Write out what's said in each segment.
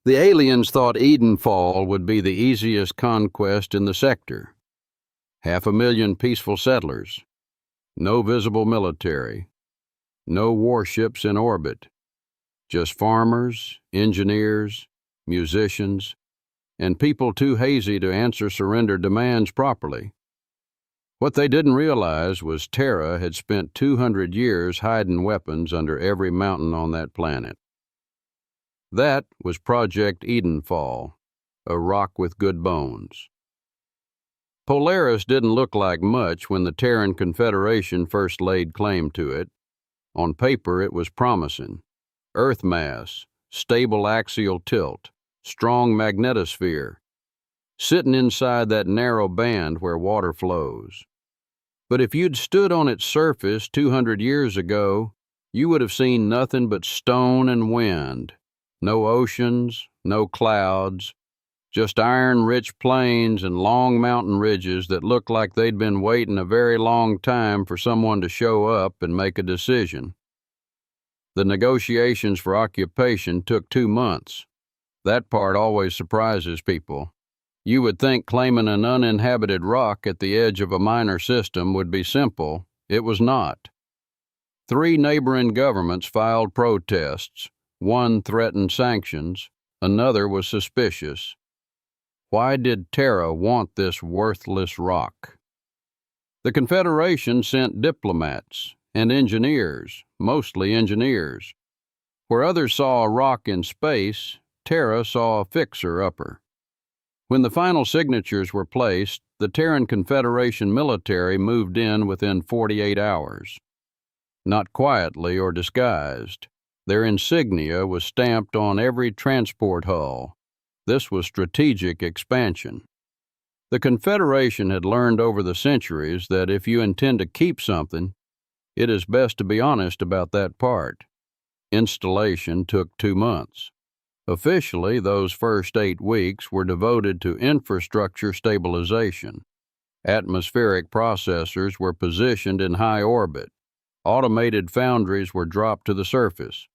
The aliens thought Edenfall would be the easiest conquest in the sector. 500,000 peaceful settlers, no visible military, no warships in orbit, just farmers, engineers, musicians, and people too hazy to answer surrender demands properly. What they didn't realize was Terra had spent 200 years hiding weapons under every mountain on that planet. That was Project Edenfall, a rock with good bones. Polaris didn't look like much when the Terran Confederation first laid claim to it. On paper, it was promising. Earth mass, stable axial tilt, strong magnetosphere, sitting inside that narrow band where water flows. But if you'd stood on its surface 200 years ago, you would have seen nothing but stone and wind. No oceans, no clouds, just iron-rich plains and long mountain ridges that looked like they'd been waiting a very long time for someone to show up and make a decision. The negotiations for occupation took 2 months. That part always surprises people. You would think claiming an uninhabited rock at the edge of a minor system would be simple. It was not. 3 neighboring governments filed protests. One threatened sanctions. Another was suspicious. Why did Terra want this worthless rock? The Confederation sent diplomats and engineers, mostly engineers. Where others saw a rock in space, Terra saw a fixer-upper. When the final signatures were placed, the Terran Confederation military moved in within 48 hours. Not quietly or disguised. Their insignia was stamped on every transport hull. This was strategic expansion. The Confederation had learned over the centuries that if you intend to keep something, it is best to be honest about that part. Installation took 2 months. Officially, those first 8 weeks were devoted to infrastructure stabilization. Atmospheric processors were positioned in high orbit. Automated foundries were dropped to the surface.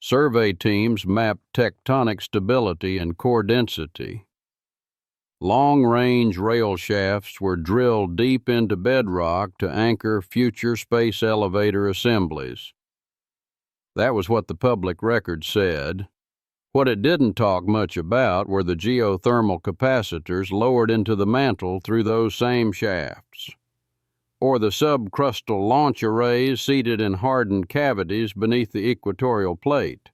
Survey teams mapped tectonic stability and core density. Long-range rail shafts were drilled deep into bedrock to anchor future space elevator assemblies. That was what the public record said. What it didn't talk much about were the geothermal capacitors lowered into the mantle through those same shafts, or the subcrustal launch arrays seated in hardened cavities beneath the equatorial plate,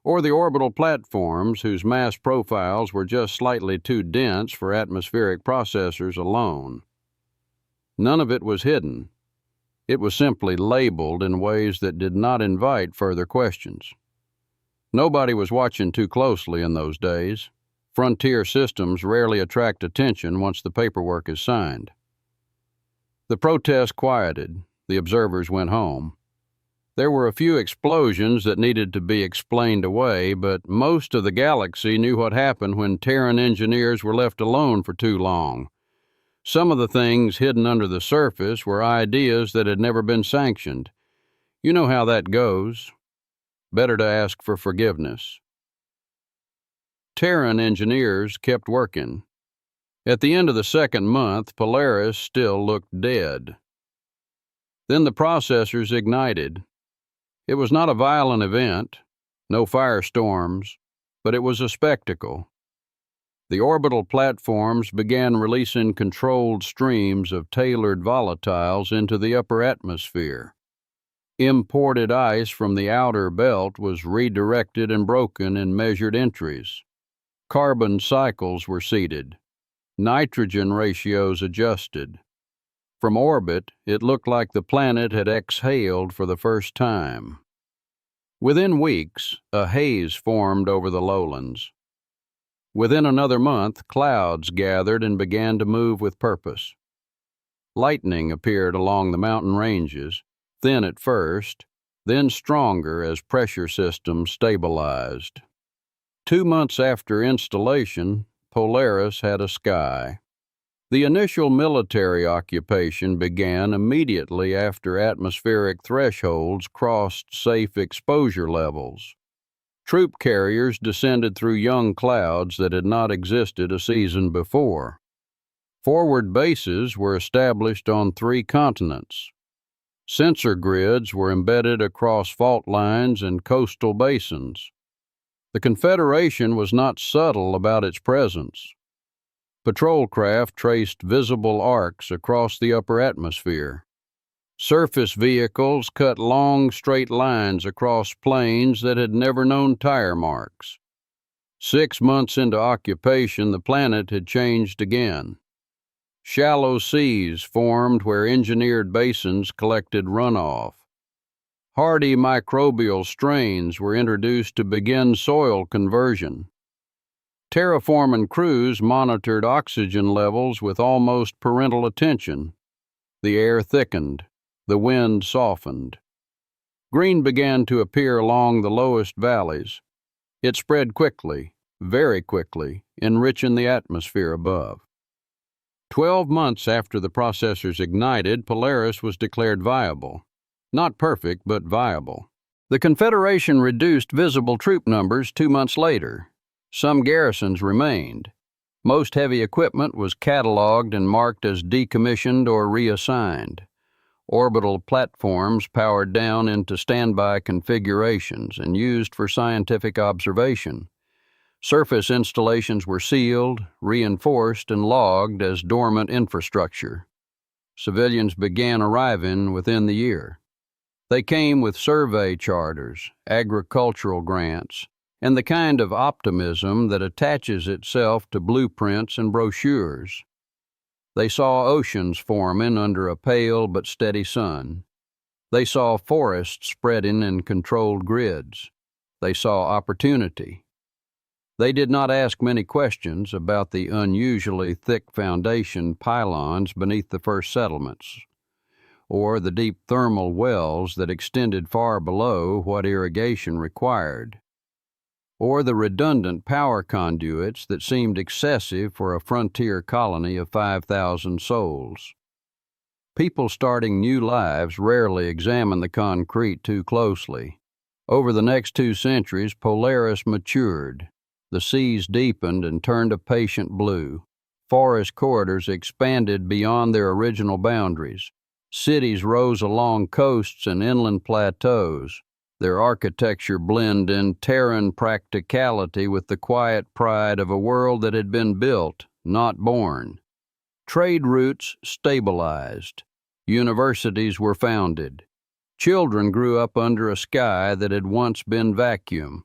or the orbital platforms whose mass profiles were just slightly too dense for atmospheric processors alone. None of it was hidden. It was simply labeled in ways that did not invite further questions. Nobody was watching too closely in those days. Frontier systems rarely attract attention once the paperwork is signed. The protest quieted. The observers went home. There were a few explosions that needed to be explained away, but most of the galaxy knew what happened when Terran engineers were left alone for too long. Some of the things hidden under the surface were ideas that had never been sanctioned. You know how that goes. Better to ask for forgiveness. Terran engineers kept working. At the end of the 2nd month, Polaris still looked dead. Then the processors ignited. It was not a violent event, no firestorms, but it was a spectacle. The orbital platforms began releasing controlled streams of tailored volatiles into the upper atmosphere. Imported ice from the outer belt was redirected and broken in measured entries. Carbon cycles were seeded. Nitrogen ratios adjusted. From orbit, it looked like the planet had exhaled for the first time. Within weeks, a haze formed over the lowlands. Within another month, clouds gathered and began to move with purpose. Lightning appeared along the mountain ranges, thin at first, then stronger as pressure systems stabilized. 2 months after installation, Polaris had a sky. The initial military occupation began immediately after atmospheric thresholds crossed safe exposure levels. Troop carriers descended through young clouds that had not existed a season before. Forward bases were established on 3 continents. Sensor grids were embedded across fault lines and coastal basins. The Confederation was not subtle about its presence. Patrol craft traced visible arcs across the upper atmosphere. Surface vehicles cut long, straight lines across plains that had never known tire marks. 6 months into occupation, the planet had changed again. Shallow seas formed where engineered basins collected runoff. Hardy microbial strains were introduced to begin soil conversion. Terraforming crews monitored oxygen levels with almost parental attention. The air thickened. The wind softened. Green began to appear along the lowest valleys. It spread quickly, very quickly, enriching the atmosphere above. 12 months after the processors ignited, Polaris was declared viable. Not perfect, but viable. The Confederation reduced visible troop numbers 2 months later. Some garrisons remained. Most heavy equipment was cataloged and marked as decommissioned or reassigned. Orbital platforms powered down into standby configurations and used for scientific observation. Surface installations were sealed, reinforced, and logged as dormant infrastructure. Civilians began arriving within the year. They came with survey charters, agricultural grants, and the kind of optimism that attaches itself to blueprints and brochures. They saw oceans forming under a pale but steady sun. They saw forests spreading in controlled grids. They saw opportunity. They did not ask many questions about the unusually thick foundation pylons beneath the first settlements, or the deep thermal wells that extended far below what irrigation required, or the redundant power conduits that seemed excessive for a frontier colony of 5,000 souls. People starting new lives rarely examine the concrete too closely. Over the next 2 centuries, Polaris matured. The seas deepened and turned a patient blue. Forest corridors expanded beyond their original boundaries. Cities rose along coasts and inland plateaus. Their architecture blended in Terran practicality with the quiet pride of a world that had been built, not born. Trade routes stabilized. Universities were founded. Children grew up under a sky that had once been vacuum.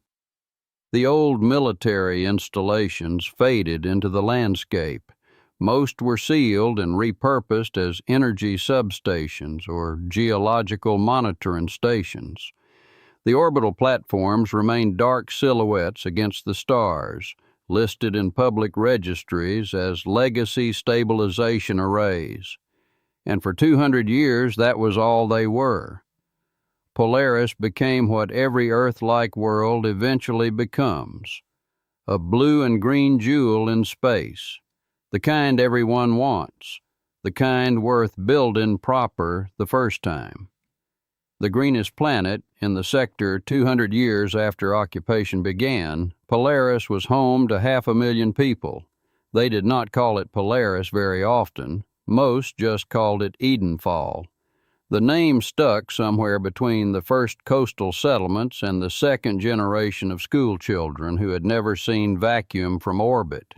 The old military installations faded into the landscape. Most were sealed and repurposed as energy substations or geological monitoring stations. The orbital platforms remained dark silhouettes against the stars, listed in public registries as legacy stabilization arrays. And for 200 years, that was all they were. Polaris became what every Earth-like world eventually becomes, a blue and green jewel in space, the kind everyone wants, the kind worth building proper the first time. The greenest planet in the sector 200 years after occupation began, Polaris was home to 500,000 people. They did not call it Polaris very often. Most just called it Edenfall. The name stuck somewhere between the first coastal settlements and the second generation of school children who had never seen vacuum from orbit.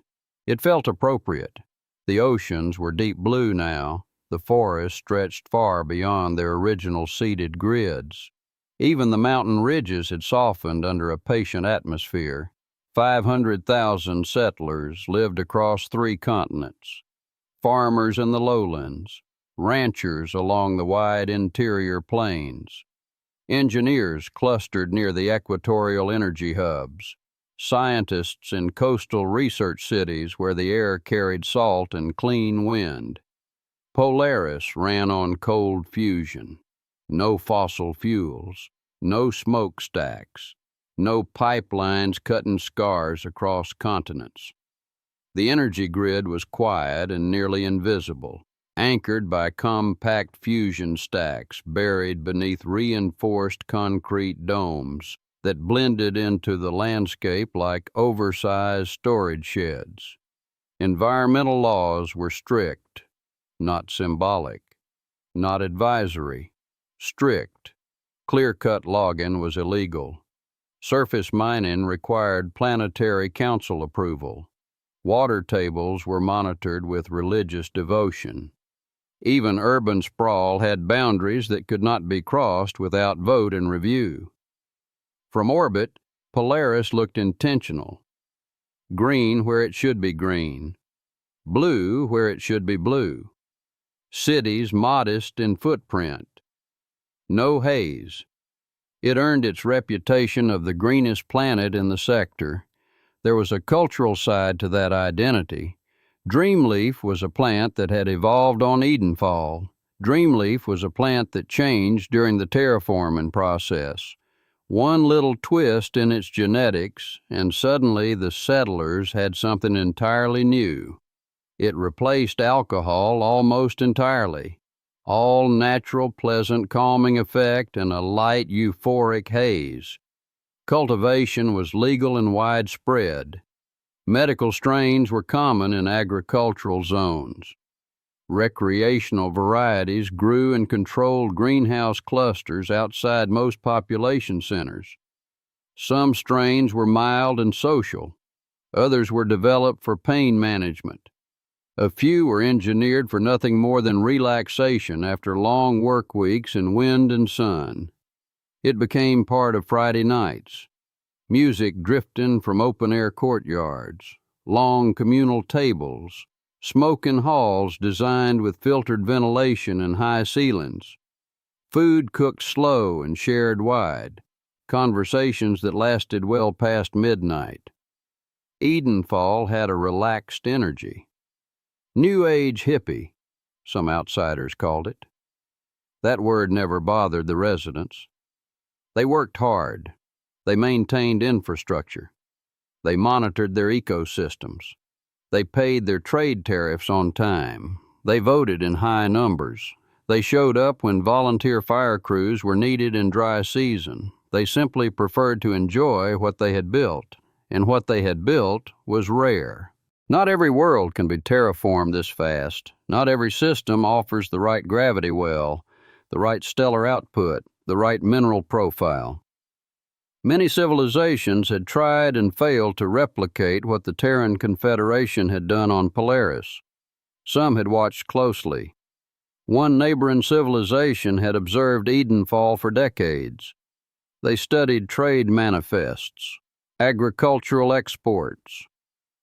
It felt appropriate. The oceans were deep blue now. The forests stretched far beyond their original seeded grids. Even the mountain ridges had softened under a patient atmosphere. 500,000 settlers lived across 3 continents. Farmers in the lowlands, ranchers along the wide interior plains. Engineers clustered near the equatorial energy hubs. Scientists in coastal research cities where the air carried salt and clean wind. Polaris ran on cold fusion. No fossil fuels, no smokestacks, no pipelines cutting scars across continents. The energy grid was quiet and nearly invisible, anchored by compact fusion stacks buried beneath reinforced concrete domes that blended into the landscape like oversized storage sheds. Environmental laws were strict, not symbolic, not advisory, strict. Clear-cut logging was illegal. Surface mining required planetary council approval. Water tables were monitored with religious devotion. Even urban sprawl had boundaries that could not be crossed without vote and review. From orbit, Polaris looked intentional. Green where it should be green. Blue where it should be blue. Cities modest in footprint. No haze. It earned its reputation of the greenest planet in the sector. There was a cultural side to that identity. Dreamleaf was a plant that had evolved on Edenfall. Dreamleaf was a plant that changed during the terraforming process. One little twist in its genetics, and suddenly the settlers had something entirely new. It replaced alcohol almost entirely. All natural, pleasant, calming effect and a light, euphoric haze. Cultivation was legal and widespread. Medical strains were common in agricultural zones. Recreational varieties grew in controlled greenhouse clusters outside most population centers. Some strains were mild and social. Others were developed for pain management. A few were engineered for nothing more than relaxation after long work weeks in wind and sun. It became part of Friday nights. Music drifting from open-air courtyards, long communal tables, smoke in halls designed with filtered ventilation and high ceilings. Food cooked slow and shared wide. Conversations that lasted well past midnight. Edenfall had a relaxed energy. New Age hippie, some outsiders called it. That word never bothered the residents. They worked hard. They maintained infrastructure. They monitored their ecosystems. They paid their trade tariffs on time. They voted in high numbers. They showed up when volunteer fire crews were needed in dry season. They simply preferred to enjoy what they had built, and what they had built was rare. Not every world can be terraformed this fast. Not every system offers the right gravity well, the right stellar output, the right mineral profile. Many civilizations had tried and failed to replicate what the Terran Confederation had done on Polaris. Some had watched closely. One neighboring civilization had observed Edenfall for decades. They studied trade manifests, agricultural exports,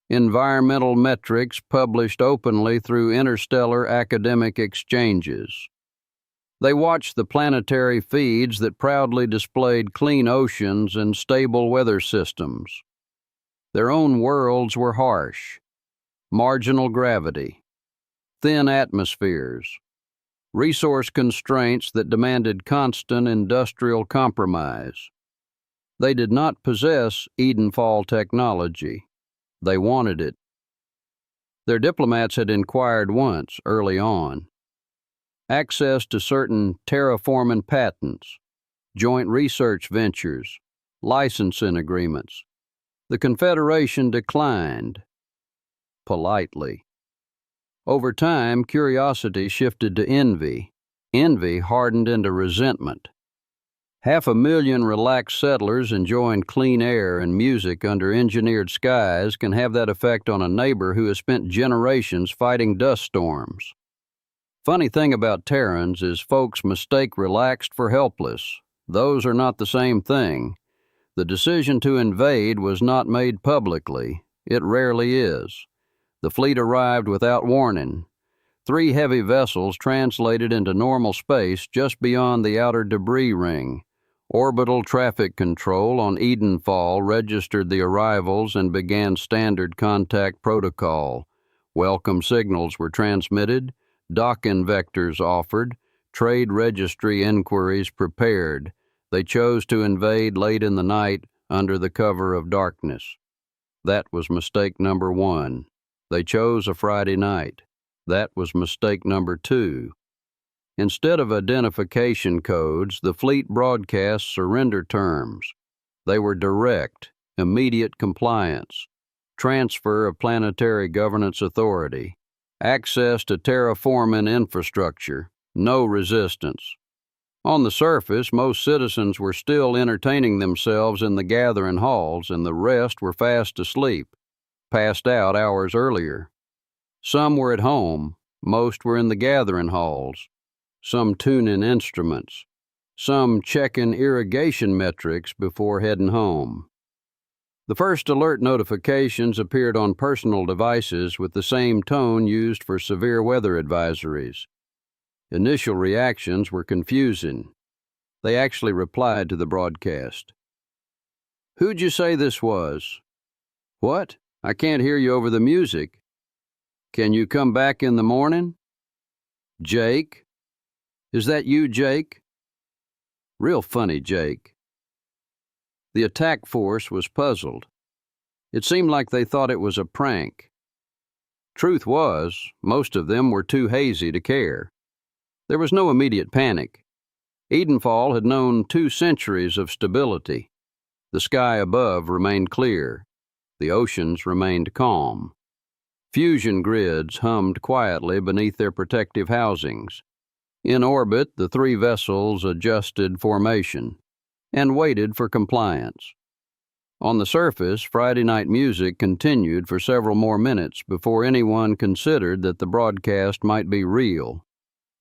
environmental metrics published openly through interstellar academic exchanges. They watched the planetary feeds that proudly displayed clean oceans and stable weather systems. Their own worlds were harsh, marginal gravity, thin atmospheres, resource constraints that demanded constant industrial compromise. They did not possess Edenfall technology. They wanted it. Their diplomats had inquired once, early on. Access to certain terraforming patents, joint research ventures, licensing agreements. The Confederation declined, politely. Over time, curiosity shifted to envy. Envy hardened into resentment. 500,000 relaxed settlers enjoying clean air and music under engineered skies can have that effect on a neighbor who has spent generations fighting dust storms. Funny thing about Terrans is folks mistake relaxed for helpless. Those are not the same thing. The decision to invade was not made publicly. It rarely is. The fleet arrived without warning. 3 heavy vessels translated into normal space just beyond the outer debris ring. Orbital traffic control on Edenfall registered the arrivals and began standard contact protocol. Welcome signals were transmitted, dock-in vectors offered, trade registry inquiries prepared. They chose to invade late in the night under the cover of darkness. That was mistake number 1. They chose a Friday night. That was mistake number 2. Instead of identification codes, the fleet broadcast surrender terms. They were direct, immediate compliance, transfer of planetary governance authority, access to terraforming infrastructure, no resistance. On the surface, most citizens were still entertaining themselves in the gathering halls, and the rest were fast asleep, passed out hours earlier. Some were at home, most were in the gathering halls, some tuning instruments, some checking irrigation metrics before heading home. The first alert notifications appeared on personal devices with the same tone used for severe weather advisories. Initial reactions were confusing. They actually replied to the broadcast. "Who'd you say this was?" "What? I can't hear you over the music." "Can you come back in the morning?" "Jake? Is that you, Jake?" Real funny, Jake. The attack force was puzzled. It seemed like they thought it was a prank. Truth was, most of them were too hazy to care. There was no immediate panic. Edenfall had known 2 centuries of stability. The sky above remained clear. The oceans remained calm. Fusion grids hummed quietly beneath their protective housings. In orbit, the 3 vessels adjusted formation and waited for compliance. On the surface, Friday night music continued for several more minutes before anyone considered that the broadcast might be real.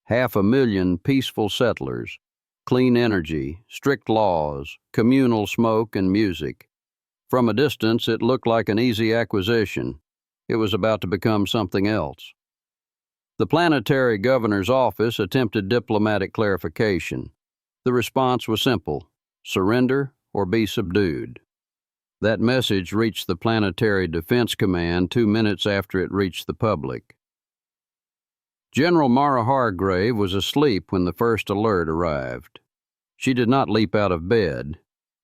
500,000 peaceful settlers, clean energy, strict laws, communal smoke and music. From a distance, it looked like an easy acquisition. It was about to become something else. The planetary governor's office attempted diplomatic clarification. The response was simple: surrender or be subdued. That message reached the Planetary Defense Command 2 minutes after it reached the public. General Mara Hargrave was asleep when the first alert arrived. She did not leap out of bed.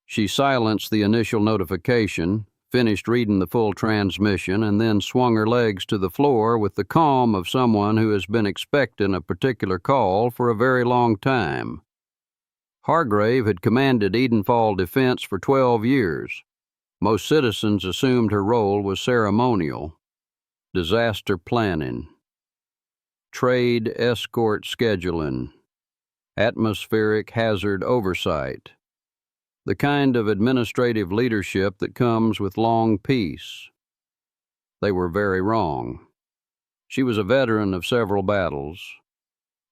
She silenced the initial notification, finished reading the full transmission, and then swung her legs to the floor with the calm of someone who has been expecting a particular call for a very long time. Hargrave had commanded Edenfall Defense for 12 years. Most citizens assumed her role was ceremonial, disaster planning, trade escort scheduling, atmospheric hazard oversight, the kind of administrative leadership that comes with long peace. They were very wrong. She was a veteran of several battles.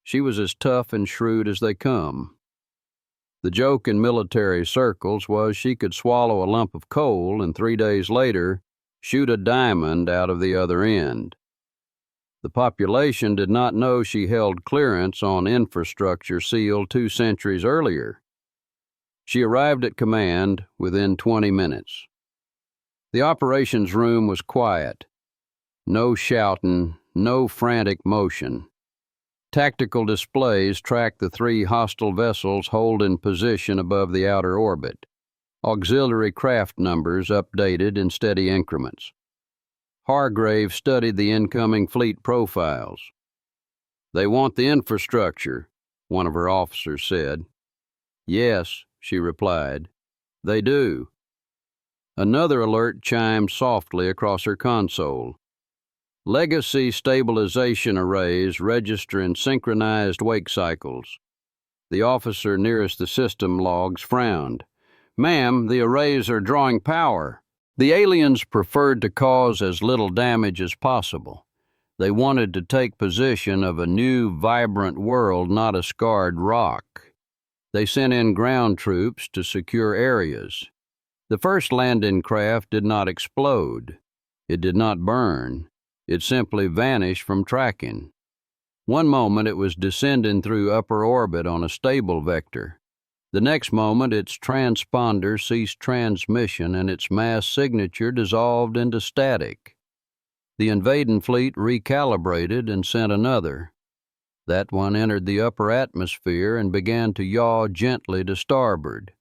She was as tough and shrewd as they come. The joke in military circles was she could swallow a lump of coal and 3 days later shoot a diamond out of the other end. The population did not know she held clearance on infrastructure sealed 2 centuries earlier. She arrived at command within 20 minutes. The operations room was quiet. No shouting, no frantic motion. Tactical displays tracked the 3 hostile vessels holding position above the outer orbit. Auxiliary craft numbers updated in steady increments. Hargrave studied the incoming fleet profiles. "They want the infrastructure," one of her officers said. "Yes," she replied. "They do." Another alert chimed softly across her console. "Legacy stabilization arrays registering synchronized wake cycles." The officer nearest the system logs frowned. "Ma'am, the arrays are drawing power." The aliens preferred to cause as little damage as possible. They wanted to take possession of a new, vibrant world, not a scarred rock. They sent in ground troops to secure areas. The first landing craft did not explode. It did not burn. It simply vanished from tracking. One moment it was descending through upper orbit on a stable vector. The next moment its transponder ceased transmission and its mass signature dissolved into static. The invading fleet recalibrated and sent another. That one entered the upper atmosphere and began to yaw gently to starboard.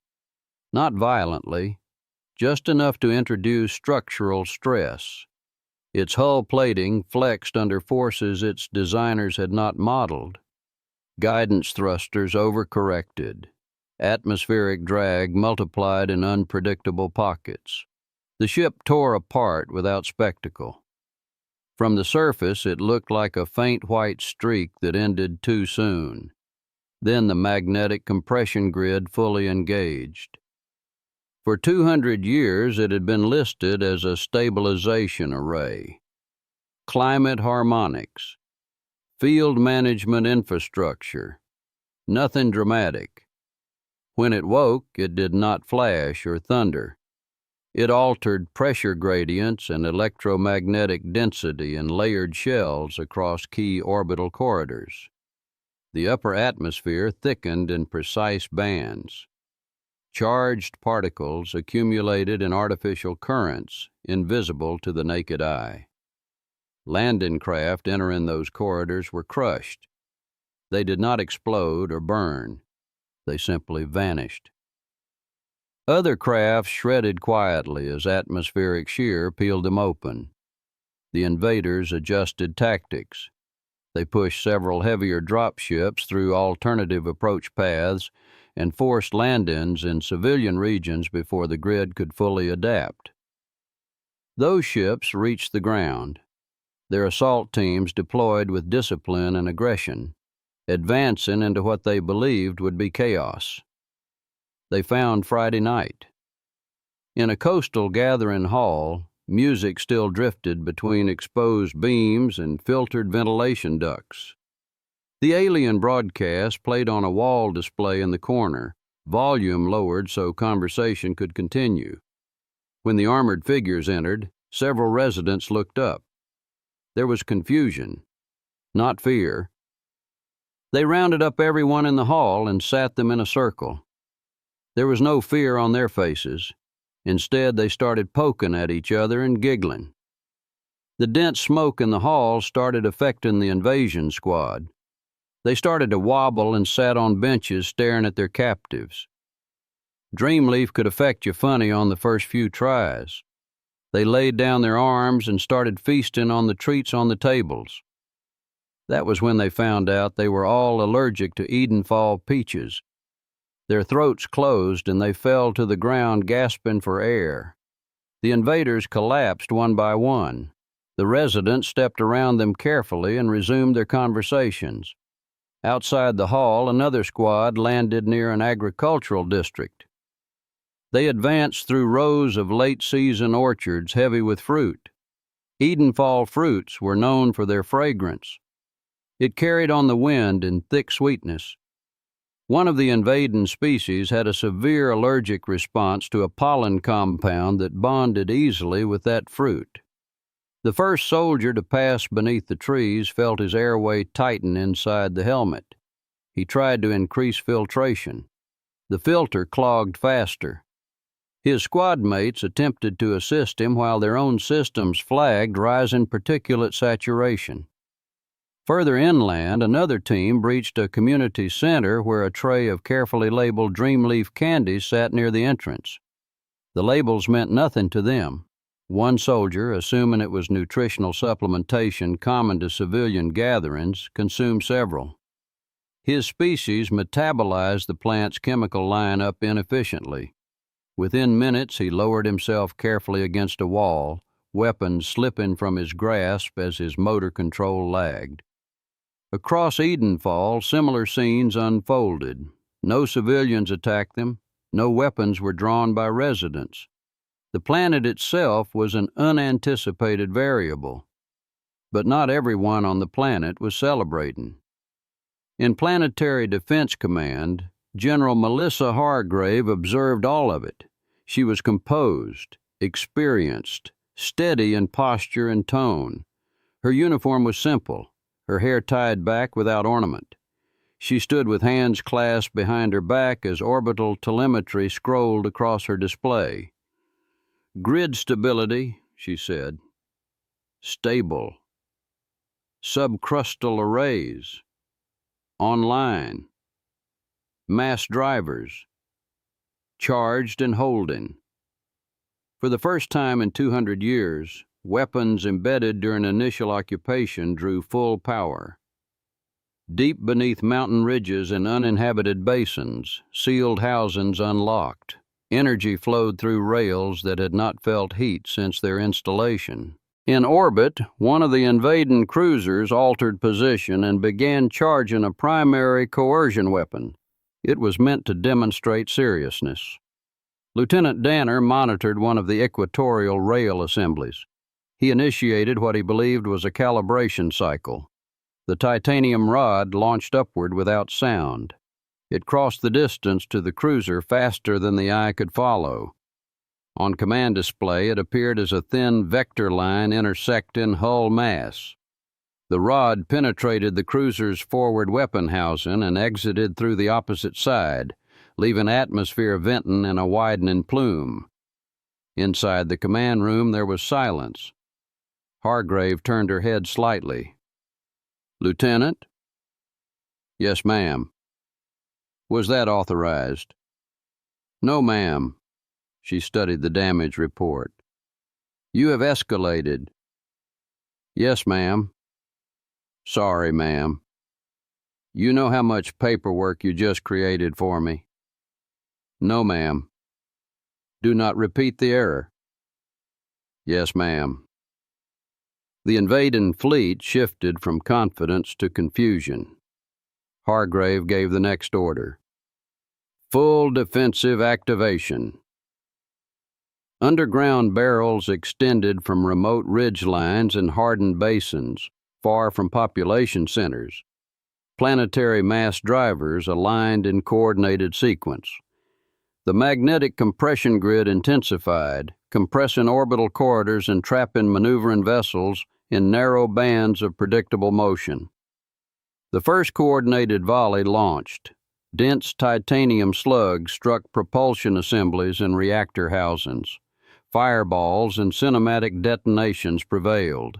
Not violently, just enough to introduce structural stress. Its hull plating flexed under forces its designers had not modeled. Guidance thrusters overcorrected. Atmospheric drag multiplied in unpredictable pockets. The ship tore apart without spectacle. From the surface, it looked like a faint white streak that ended too soon. Then the magnetic compression grid fully engaged. For 200 years, it had been listed as a stabilization array. Climate harmonics. Field management infrastructure. Nothing dramatic. When it woke, it did not flash or thunder. It altered pressure gradients and electromagnetic density in layered shells across key orbital corridors. The upper atmosphere thickened in precise bands. Charged particles accumulated in artificial currents, invisible to the naked eye. Landing craft entering those corridors were crushed. They did not explode or burn. They simply vanished. Other crafts shredded quietly as atmospheric shear peeled them open. The invaders adjusted tactics. They pushed several heavier dropships through alternative approach paths and forced land-ins in civilian regions before the grid could fully adapt. Those ships reached the ground. Their assault teams deployed with discipline and aggression, advancing into what they believed would be chaos. They found Friday night. In a coastal gathering hall, music still drifted between exposed beams and filtered ventilation ducts. The alien broadcast played on a wall display in the corner, volume lowered so conversation could continue. When the armored figures entered, several residents looked up. There was confusion, not fear. They rounded up everyone in the hall and sat them in a circle. There was no fear on their faces. Instead, they started poking at each other and giggling. The dense smoke in the hall started affecting the invasion squad. They started to wobble and sat on benches staring at their captives. Dreamleaf could affect you funny on the first few tries. They laid down their arms and started feasting on the treats on the tables. That was when they found out they were all allergic to Edenfall peaches. Their throats closed and they fell to the ground gasping for air. The invaders collapsed one by one. The residents stepped around them carefully and resumed their conversations. Outside the hall, another squad landed near an agricultural district. They advanced through rows of late-season orchards heavy with fruit. Edenfall fruits were known for their fragrance. It carried on the wind in thick sweetness. One of the invading species had a severe allergic response to a pollen compound that bonded easily with that fruit. The first soldier to pass beneath the trees felt his airway tighten inside the helmet. He tried to increase filtration. The filter clogged faster. His squad mates attempted to assist him while their own systems flagged rising particulate saturation. Further inland, another team breached a community center where a tray of carefully labeled Dreamleaf candies sat near the entrance. The labels meant nothing to them. One soldier, assuming it was nutritional supplementation common to civilian gatherings, consumed several. His species metabolized the plant's chemical lineup inefficiently. Within minutes, he lowered himself carefully against a wall, weapons slipping from his grasp as his motor control lagged. Across Edenfall, similar scenes unfolded. No civilians attacked them. No weapons were drawn by residents. The planet itself was an unanticipated variable. But not everyone on the planet was celebrating. In Planetary Defense Command, General Melissa Hargrave observed all of it. She was composed, experienced, steady in posture and tone. Her uniform was simple, her hair tied back without ornament. She stood with hands clasped behind her back as orbital telemetry scrolled across her display. "Grid stability," she said. "Stable. Subcrustal arrays. Online. Mass drivers. Charged and holding." For the first time in 200 years, weapons embedded during initial occupation drew full power. Deep beneath mountain ridges and uninhabited basins, sealed housings unlocked. Energy flowed through rails that had not felt heat since their installation. In orbit, one of the invading cruisers altered position and began charging a primary coercion weapon. It was meant to demonstrate seriousness. Lieutenant Danner monitored one of the equatorial rail assemblies. He initiated what he believed was a calibration cycle. The titanium rod launched upward without sound. It crossed the distance to the cruiser faster than the eye could follow. On command display, it appeared as a thin vector line intersecting hull mass. The rod penetrated the cruiser's forward weapon housing and exited through the opposite side, leaving atmosphere venting in a widening plume. Inside the command room, there was silence. Hargrave turned her head slightly. "Lieutenant?" "Yes, ma'am." "Was that authorized?" "No, ma'am." She studied the damage report. "You have escalated." "Yes, ma'am." "Sorry, ma'am." "You know how much paperwork you just created for me?" "No, ma'am." "Do not repeat the error." "Yes, ma'am." The invading fleet shifted from confidence to confusion. Hargrave gave the next order. "Full defensive activation." Underground barrels extended from remote ridge lines and hardened basins, far from population centers. Planetary mass drivers aligned in coordinated sequence. The magnetic compression grid intensified, compressing orbital corridors and trapping maneuvering vessels in narrow bands of predictable motion. The first coordinated volley launched. Dense titanium slugs struck propulsion assemblies and reactor housings. Fireballs and cinematic detonations prevailed.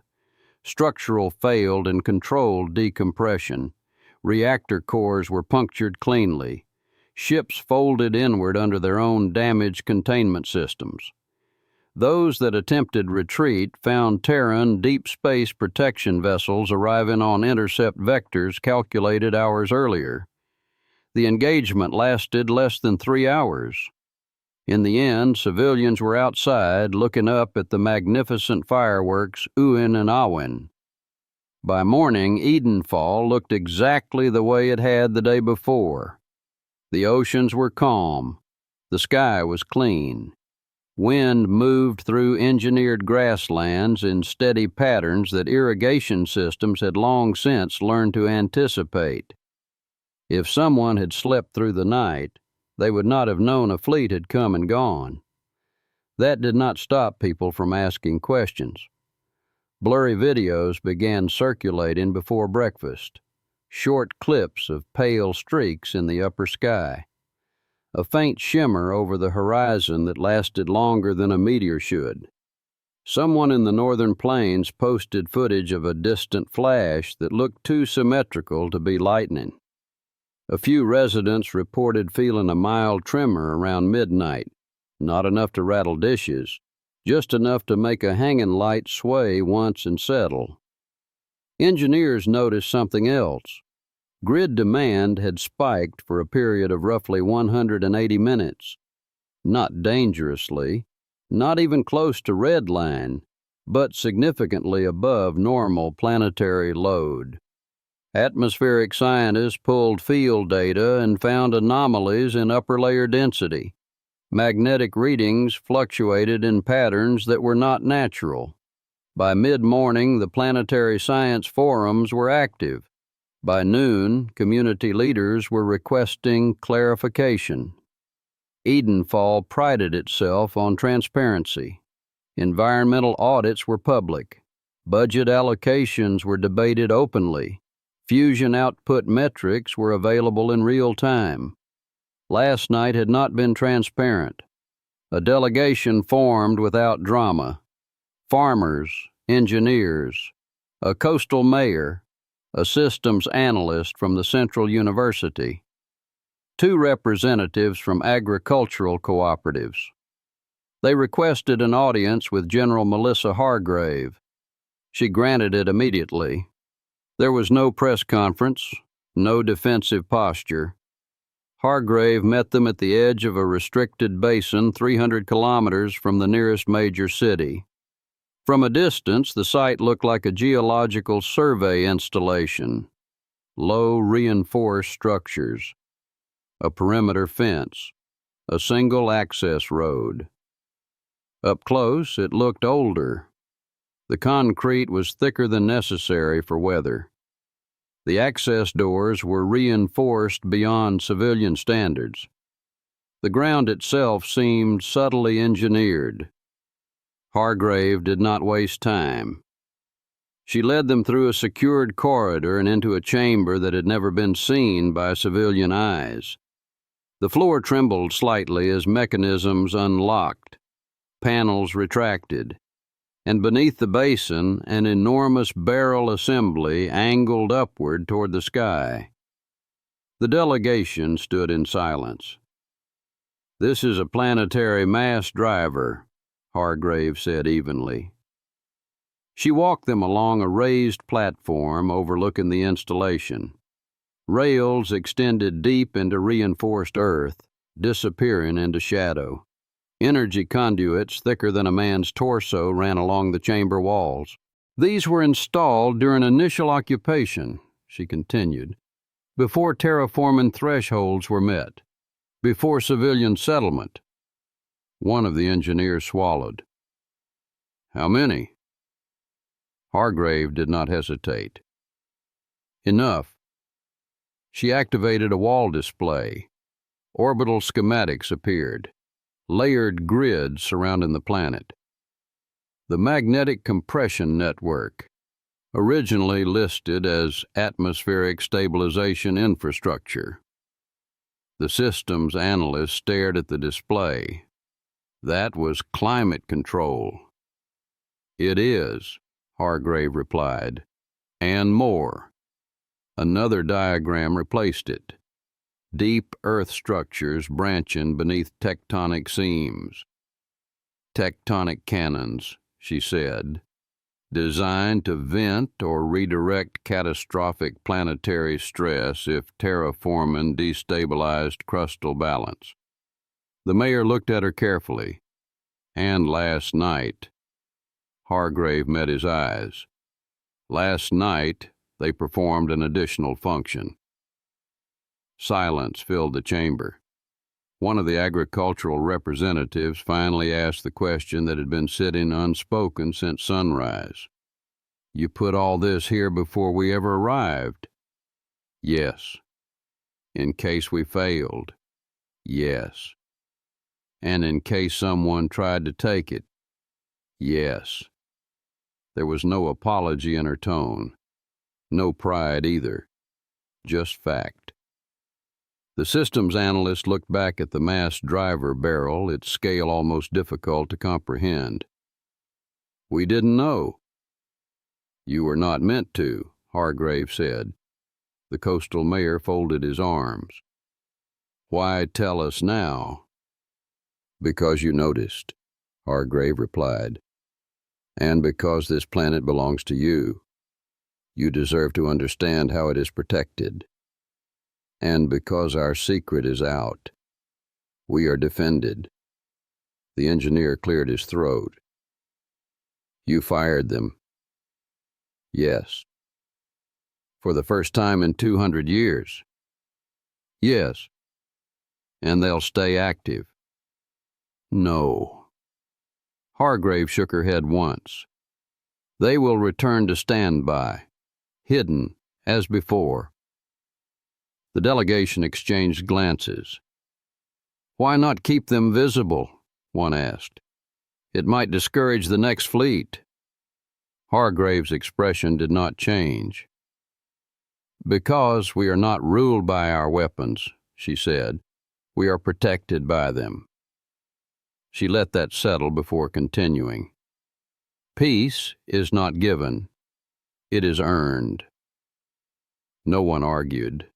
Structural failed and controlled decompression. Reactor cores were punctured cleanly. Ships folded inward under their own damaged containment systems. Those that attempted retreat found Terran deep space protection vessels arriving on intercept vectors calculated hours earlier. The engagement lasted less than 3 hours. In the end, civilians were outside looking up at the magnificent fireworks oohing and ahhing. By morning, Edenfall looked exactly the way it had the day before. The oceans were calm. The sky was clean. Wind moved through engineered grasslands in steady patterns that irrigation systems had long since learned to anticipate. If someone had slept through the night, they would not have known a fleet had come and gone. That did not stop people from asking questions. Blurry videos began circulating before breakfast, short clips of pale streaks in the upper sky, a faint shimmer over the horizon that lasted longer than a meteor should. Someone in the northern plains posted footage of a distant flash that looked too symmetrical to be lightning. A few residents reported feeling a mild tremor around midnight, not enough to rattle dishes, just enough to make a hanging light sway once and settle. Engineers noticed something else. Grid demand had spiked for a period of roughly 180 minutes. Not dangerously, not even close to red line, but significantly above normal planetary load. Atmospheric scientists pulled field data and found anomalies in upper layer density. Magnetic readings fluctuated in patterns that were not natural. By mid-morning, the planetary science forums were active. By noon, community leaders were requesting clarification. Edenfall prided itself on transparency. Environmental audits were public. Budget allocations were debated openly. Fusion output metrics were available in real time. Last night had not been transparent. A delegation formed without drama. Farmers, engineers, a coastal mayor, a systems analyst from the Central University, 2 representatives from agricultural cooperatives. They requested an audience with General Melissa Hargrave. She granted it immediately. There was no press conference, no defensive posture. Hargrave met them at the edge of a restricted basin 300 kilometers from the nearest major city. From a distance, the site looked like a geological survey installation. Low, reinforced structures, a perimeter fence, a single access road. Up close, it looked older. The concrete was thicker than necessary for weather. The access doors were reinforced beyond civilian standards. The ground itself seemed subtly engineered. Hargrave did not waste time. She led them through a secured corridor and into a chamber that had never been seen by civilian eyes. The floor trembled slightly as mechanisms unlocked, panels retracted, and beneath the basin, an enormous barrel assembly angled upward toward the sky. The delegation stood in silence. "This is a planetary mass driver," Hargrave said evenly. She walked them along a raised platform overlooking the installation. Rails extended deep into reinforced earth, disappearing into shadow. Energy conduits thicker than a man's torso ran along the chamber walls. "These were installed during initial occupation," she continued, "before terraforming thresholds were met, before civilian settlement." One of the engineers swallowed. "How many?" Hargrave did not hesitate. "Enough." She activated a wall display. Orbital schematics appeared, layered grids surrounding the planet. The magnetic compression network, originally listed as atmospheric stabilization infrastructure. The systems analyst stared at the display. That was climate control. "It is," Hargrave replied, "and more." Another diagram replaced it. Deep earth structures branching beneath tectonic seams. "Tectonic cannons," she said, "designed to vent or redirect catastrophic planetary stress if terraforming destabilized crustal balance." The mayor looked at her carefully. "And last night," Hargrave met his eyes. "Last night, they performed an additional function." Silence filled the chamber. One of the agricultural representatives finally asked the question that had been sitting unspoken since sunrise. "You put all this here before we ever arrived?" "Yes." "In case we failed?" "Yes." "And in case someone tried to take it?" "Yes." There was no apology in her tone. No pride either. Just fact. The systems analyst looked back at the mass driver barrel, its scale almost difficult to comprehend. "We didn't know." "You were not meant to," Hargrave said. The coastal mayor folded his arms. "Why tell us now?" "Because you noticed," Hargrave replied. "And because this planet belongs to you. You deserve to understand how it is protected. And because our secret is out. We are defended." The engineer cleared his throat. "You fired them?" "Yes." "For the first time in 200 years?" "Yes." "And they'll stay active?" "No." Hargrave shook her head once. "They will return to standby, hidden as before." The delegation exchanged glances. "Why not keep them visible?" one asked. "It might discourage the next fleet." Hargrave's expression did not change. "Because we are not ruled by our weapons," she said. "We are protected by them." She let that settle before continuing. "Peace is not given. It is earned." No one argued.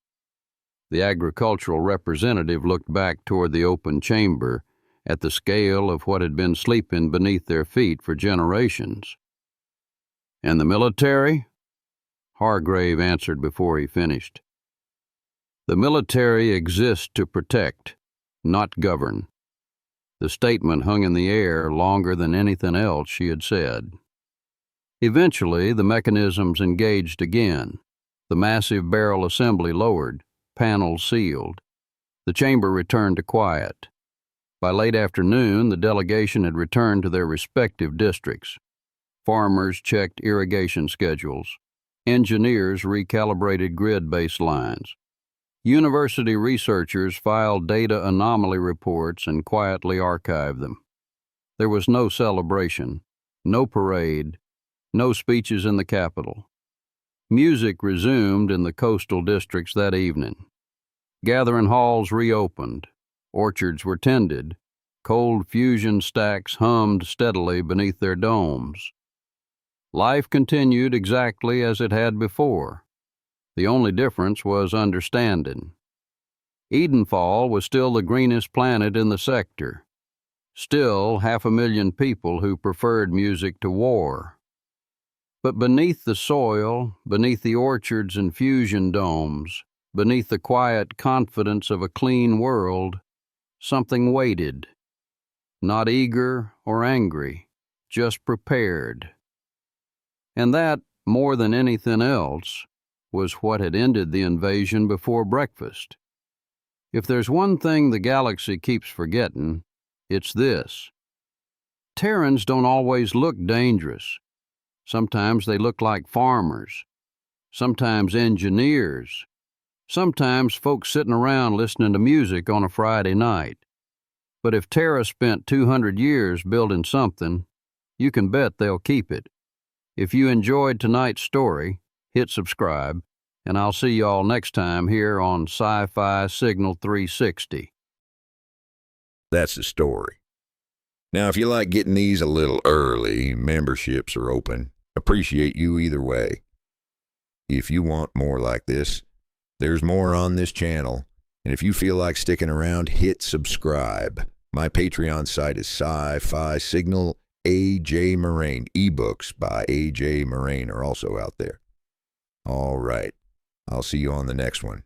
The agricultural representative looked back toward the open chamber at the scale of what had been sleeping beneath their feet for generations. "And the military?" Hargrave answered before he finished. The military exists to protect, not govern. The statement hung in the air longer than anything else she had said. Eventually, the mechanisms engaged again. The massive barrel assembly lowered, panels sealed. The chamber returned to quiet. By late afternoon, the delegation had returned to their respective districts. Farmers checked irrigation schedules. Engineers recalibrated grid baselines. University researchers filed data anomaly reports and quietly archived them. There was no celebration, no parade, no speeches in the Capitol. Music resumed in the coastal districts that evening. Gathering halls reopened. Orchards were tended. Cold fusion stacks hummed steadily beneath their domes. Life continued exactly as it had before. The only difference was understanding. Edenfall was still the greenest planet in the sector. Still 500,000 people who preferred music to war. But beneath the soil, beneath the orchards and fusion domes, beneath the quiet confidence of a clean world, something waited. Not eager or angry, just prepared. And that, more than anything else, was what had ended the invasion before breakfast. If there's one thing the galaxy keeps forgetting, it's this. Terrans don't always look dangerous. Sometimes they look like farmers. Sometimes engineers. Sometimes folks sitting around listening to music on a Friday night. But if Terra spent 200 years building something, you can bet they'll keep it. If you enjoyed tonight's story, hit subscribe, and I'll see you all next time here on Sci-Fi Signal 360. That's the story. Now, if you like getting these a little early, memberships are open. Appreciate you either way. If you want more like this, there's more on this channel. And if you feel like sticking around, hit subscribe. My Patreon site is Sci-Fi Signal A J Maraine. Ebooks by A J Maraine are also out there. All right. I'll see you on the next one.